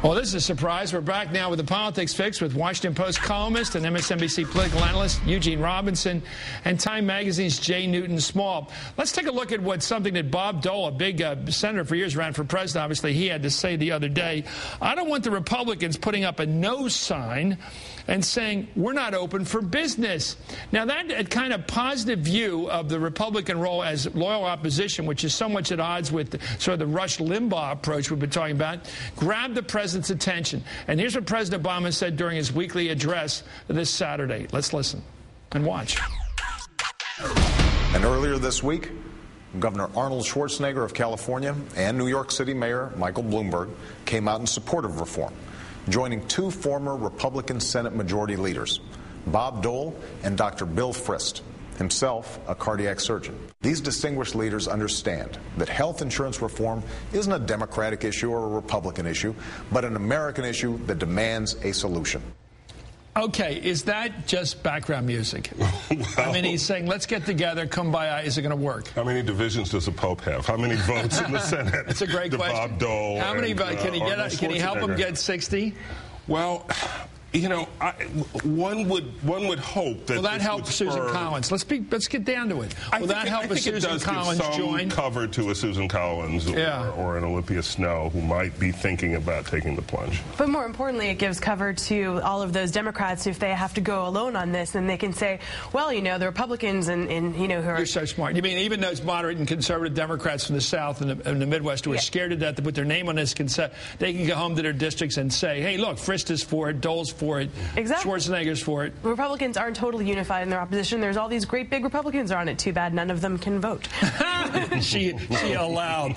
Well, this is a surprise. We're back now with the Politics Fix with Washington Post columnist and MSNBC political analyst Eugene Robinson and Time Magazine's Jay Newton Small. Let's take a look at something that Bob Dole, a big senator for years, ran for president, obviously, he had to say the other day. I don't want the Republicans putting up a no sign and saying, we're not open for business. Now, that kind of positive view of the Republican role as loyal opposition, which is so much at odds with sort of the Rush Limbaugh approach we've been talking about, grabbed the president's attention. And here's what President Obama said during his weekly address this Saturday. Let's listen and watch. And earlier this week, Governor Arnold Schwarzenegger of California and New York City Mayor Michael Bloomberg came out in support of reform, joining two former Republican Senate Majority Leaders, Bob Dole and Dr. Bill Frist, himself a cardiac surgeon. These distinguished leaders understand that health insurance reform isn't a Democratic issue or a Republican issue, but an American issue that demands a solution. Okay, is that just background music? Well, I mean, he's saying, let's get together, kumbaya, is it going to work? How many divisions does the Pope have? How many votes in the Senate? That's a great question. Bob Dole. How many votes? Can he help him get 60? Well, you know, one would hope that. Will that help Susan Collins? Let's get down to it. Will that help a Susan Collins join? Cover to a Susan Collins or an Olympia Snow who might be thinking about taking the plunge. But more importantly, it gives cover to all of those Democrats if they have to go alone on this, and they can say, well, you know, the Republicans and you know who are. You're so smart. You mean even those moderate and conservative Democrats from the South and the Midwest who are scared to death to put their name on this consent, they can go home to their districts and say, hey, look, Frist is for it, Dole's for it, exactly. Schwarzenegger's for it. Republicans aren't totally unified in their opposition. There's all these great big Republicans on it. Too bad none of them can vote. she allowed.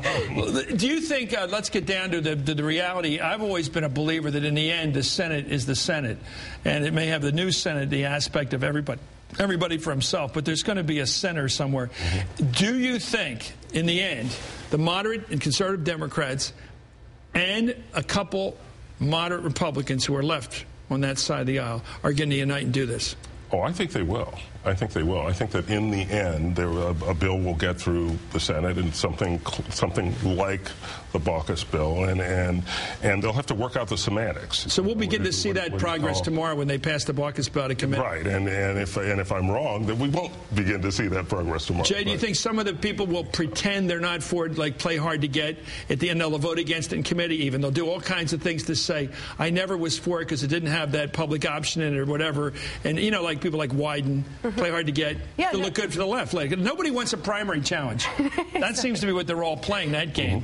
Do you think, let's get down to the reality. I've always been a believer that in the end, the Senate is the Senate. And it may have the new Senate, the aspect of everybody for himself, but there's going to be a center somewhere. Do you think, in the end, the moderate and conservative Democrats and a couple moderate Republicans who are left on that side of the aisle are going to unite and do this? Oh, I think they will. I think they will. I think that in the end, a bill will get through the Senate and something like the Baucus bill, and they'll have to work out the semantics. So we'll begin to see that progress tomorrow when they pass the Baucus bill to committee. Right, and if I'm wrong, then we won't begin to see that progress tomorrow. Jay, do you think some of the people will pretend they're not for it, like play hard to get? At the end, they'll vote against it in committee even. They'll do all kinds of things to say, I never was for it because it didn't have that public option in it or whatever. And, you know, like people like Wyden, play hard to get, to look good for the left. Like, nobody wants a primary challenge. That seems to be what they're all playing, that game.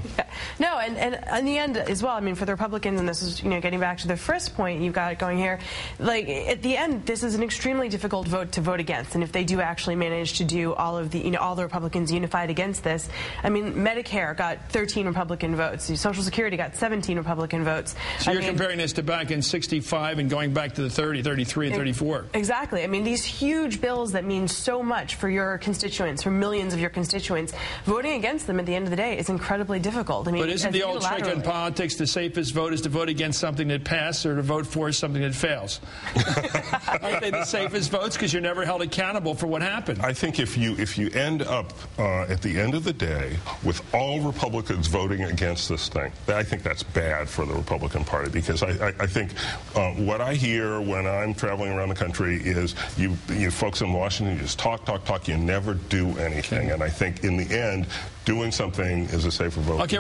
No, and in the end as well, I mean, for the Republicans, and this is, you know, getting back to the Frist point you've got going here, like, at the end, this is an extremely difficult vote to vote against. And if they do actually manage to do all of the, you know, all the Republicans unified against this, I mean, Medicare got 13 Republican votes. Social Security got 17 Republican votes. So you're comparing this to back in 65 and going back to the 30, 33, and 34. Exactly. I mean, these huge bills that mean so much for your constituents, for millions of your constituents, voting against them at the end of the day is incredibly difficult. I mean, but isn't the old trick in politics, the safest vote is to vote against something that passed or to vote for something that fails? Aren't they the safest votes because you're never held accountable for what happened? I think if you end up at the end of the day with all Republicans voting against this thing, I think that's bad for the Republican Party, because I think what I hear when I'm traveling around the country is you folks in Washington, you just talk, you never do anything. And I think in the end, doing something is a safer vote. Okay.